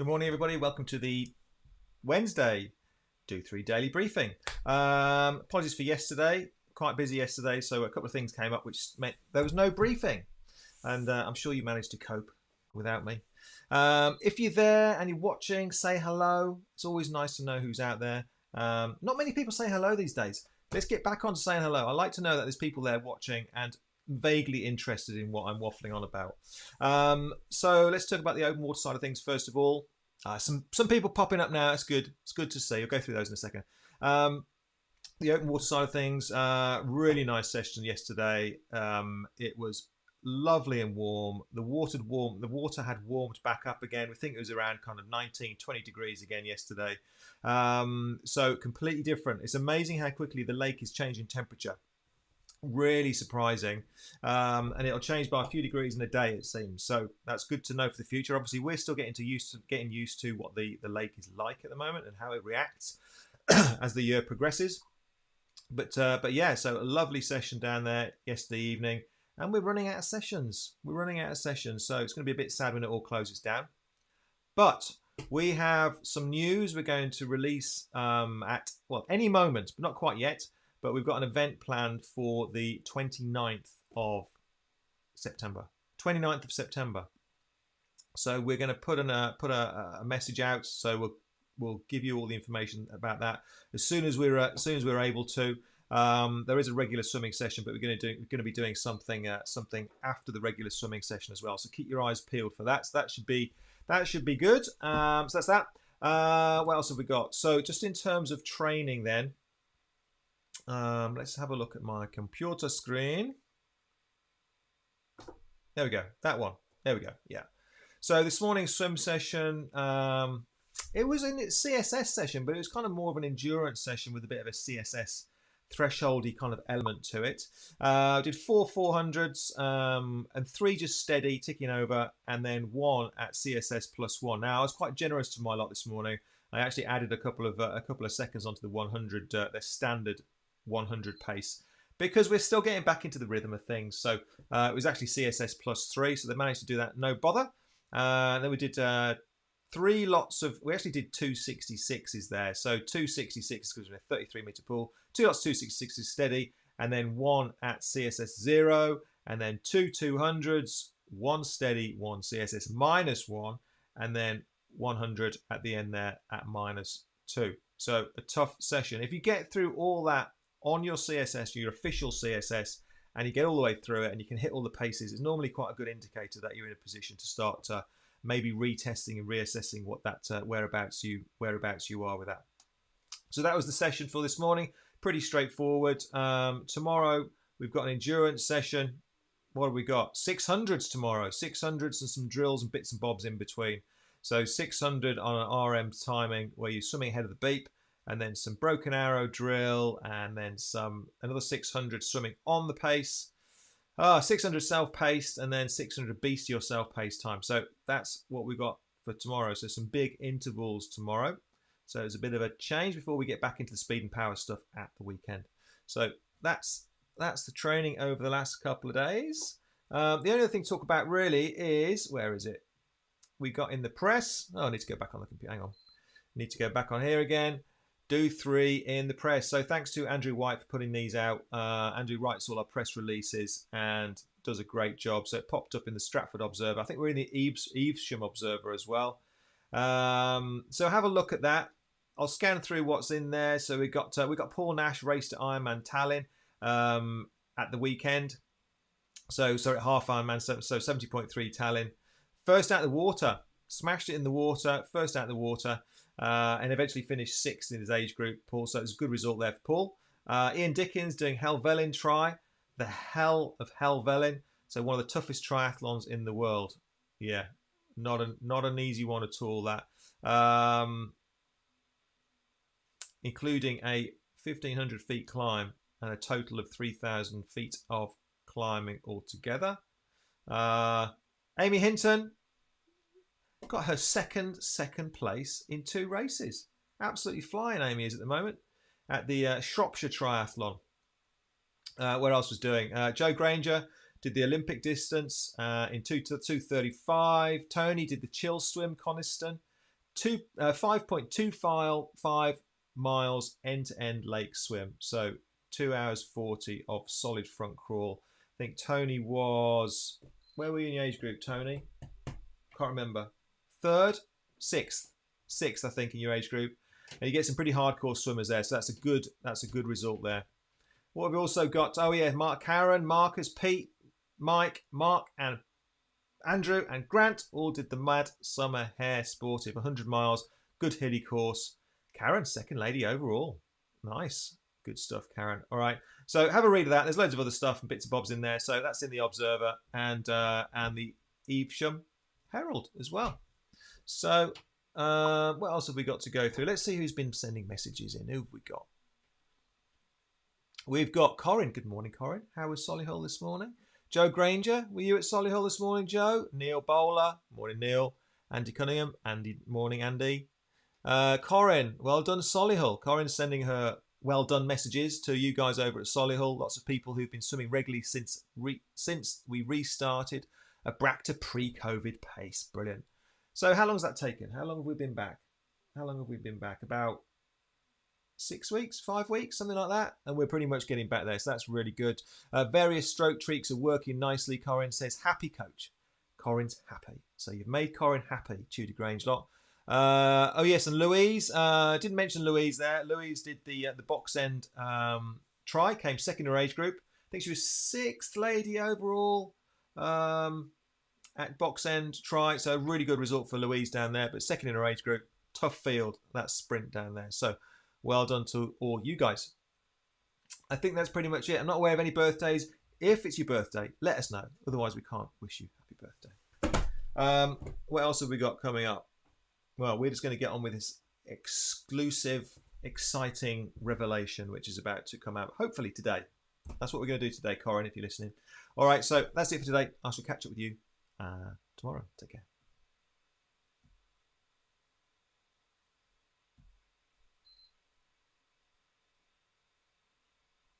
Good morning, everybody. Welcome to the Wednesday Do3 Daily Briefing. Apologies for yesterday. Quite busy yesterday, so a couple of things came up which meant there was no briefing. And I'm sure you managed to cope without me. If you're there and you're watching, say hello. It's always nice to know who's out there. Not many people say hello these days. Let's get back on to saying hello. I like to know that there's people there watching and vaguely interested in what I'm waffling on about. So let's talk about the open water side of things first of all. Some people popping up now. It's good. It's good to see. I'll go through those in a second. The open water side of things, really nice session yesterday. It was lovely and warm. The water had warmed back up again. We think it was around kind of 19, 20 degrees again yesterday. So completely different. It's amazing how quickly the lake is changing temperature. Really surprising, and it'll change by a few degrees in a day, it seems. So that's good to know for the future. Obviously, we're still getting used to what the lake is like at the moment and how it reacts as the year progresses. But yeah, so a lovely session down there yesterday evening, and we're running out of sessions. So it's going to be a bit sad when it all closes down. But we have some news we're going to release at any moment, but not quite yet. But we've got an event planned for the 29th of September. 29th of September. So we're going to put a message out. So we'll give you all the information about that as soon as we're able to. There is a regular swimming session, but we're going to be doing something after the regular swimming session as well. So keep your eyes peeled for that. So that should be good. So that's that. What else have we got? So just in terms of training, then. Let's have a look at my computer screen. There we go. That one. There we go. Yeah. So this morning's swim session, it was a CSS session, but it was kind of more of an endurance session with a bit of a CSS thresholdy kind of element to it. I did 4 400s and 3 just steady, ticking over, and then 1 at CSS +1. Now I was quite generous to my lot this morning. I actually added a couple of seconds onto the 100, their standard 100 pace, because we're still getting back into the rhythm of things. So it was actually CSS +3, so they managed to do that no bother. Then we did 3 lots of, we actually did 266s there. So 266 because we're in a 33 meter pool, 2 lots 266s steady, and then 1 at CSS 0, and then 2 200s, 1 steady, 1 CSS -1, and then 100 at the end there at -2. So a tough session. If you get through all that on your CSS, your official CSS, and you get all the way through it and you can hit all the paces, it's normally quite a good indicator that you're in a position to start maybe retesting and reassessing what that whereabouts you are with that. So that was the session for this morning. Pretty straightforward. Tomorrow we've got an endurance session. What have we got? 600s tomorrow. 600s and some drills and bits and bobs in between. So 600 on an RM timing where you're swimming ahead of the beep, and then some broken arrow drill, and then another 600 swimming on the pace. 600 self-paced, and then 600 beastie or self-paced time. So that's what we got for tomorrow. So some big intervals tomorrow. So it's a bit of a change before we get back into the speed and power stuff at the weekend. So that's the training over the last couple of days. The only other thing to talk about really is, where is it? We got in the press. Oh, I need to go back on the computer. Hang on. Need to go back on here again. Do3 in the press. So thanks to Andrew White for putting these out. Andrew writes all our press releases and does a great job. So it popped up in the Stratford Observer. I think we're in the Evesham Observer as well. So have a look at that. I'll scan through what's in there. So we got Paul Nash race to Ironman Tallinn at the weekend. So sorry, half Ironman. So 70.3 Tallinn. First out of the water. Smashed it in the water. First out of the water. And eventually finished 6th in his age group, Paul. So it's a good result there for Paul. Ian Dickens doing Helvellyn Tri, the hell of Helvellyn. So one of the toughest triathlons in the world. Yeah, not an easy one at all. That, including a 1,500 feet climb and a total of 3,000 feet of climbing altogether. Amy Hinton got her second place in 2 races. Absolutely flying, Amy is at the moment at the Shropshire Triathlon. Where else was doing? Joe Granger did the Olympic distance in 2:35. Tony did the chill swim Coniston. 5.25 miles end-to-end lake swim. So 2 hours 40 of solid front crawl. I think Tony was, where were you in your age group, Tony? Can't remember. Third, sixth, I think, in your age group. And you get some pretty hardcore swimmers there, so that's a good result there. What have we also got? Oh yeah, Karen, Marcus, Pete, Mike, Mark, and Andrew and Grant all did the Mad Summer Hare Sportive 100 miles. Good hilly course. Karen, second lady overall. Nice. Good stuff, Karen. All right. So have a read of that. There's loads of other stuff and bits and bobs in there. So that's in the Observer and the Evesham Herald as well. So what else have we got to go through? Let's see who's been sending messages in. Who have we got? We've got Corinne. Good morning, Corinne. How was Solihull this morning? Joe Granger, were you at Solihull this morning, Joe? Neil Bowler. Morning, Neil. Andy Cunningham. Morning, Andy. Corinne, well done, Solihull. Corinne's sending her well done messages to you guys over at Solihull. Lots of people who've been swimming regularly since we restarted back to pre-COVID pace. Brilliant. So how long has that taken? How long have we been back? About 6 weeks, 5 weeks, something like that. And we're pretty much getting back there. So that's really good. Various stroke tweaks are working nicely. Corinne says, happy coach. Corinne's happy. So you've made Corinne happy, Tudor Grange lot. Oh yes, and Louise. Didn't mention Louise there. Louise did the box end try, came second in her age group. I think she was sixth lady overall at box end try. So a really good result for Louise down there, but second in her age group. Tough field, that sprint down there. So well done to all you guys. I think that's pretty much it. I'm not aware of any birthdays. If it's your birthday, let us know. Otherwise, we can't wish you happy birthday. What else have we got coming up? Well, we're just going to get on with this exclusive, exciting revelation, which is about to come out, hopefully today. That's what we're going to do today, Corinne, if you're listening. All right, so that's it for today. I shall catch up with you tomorrow. Take care.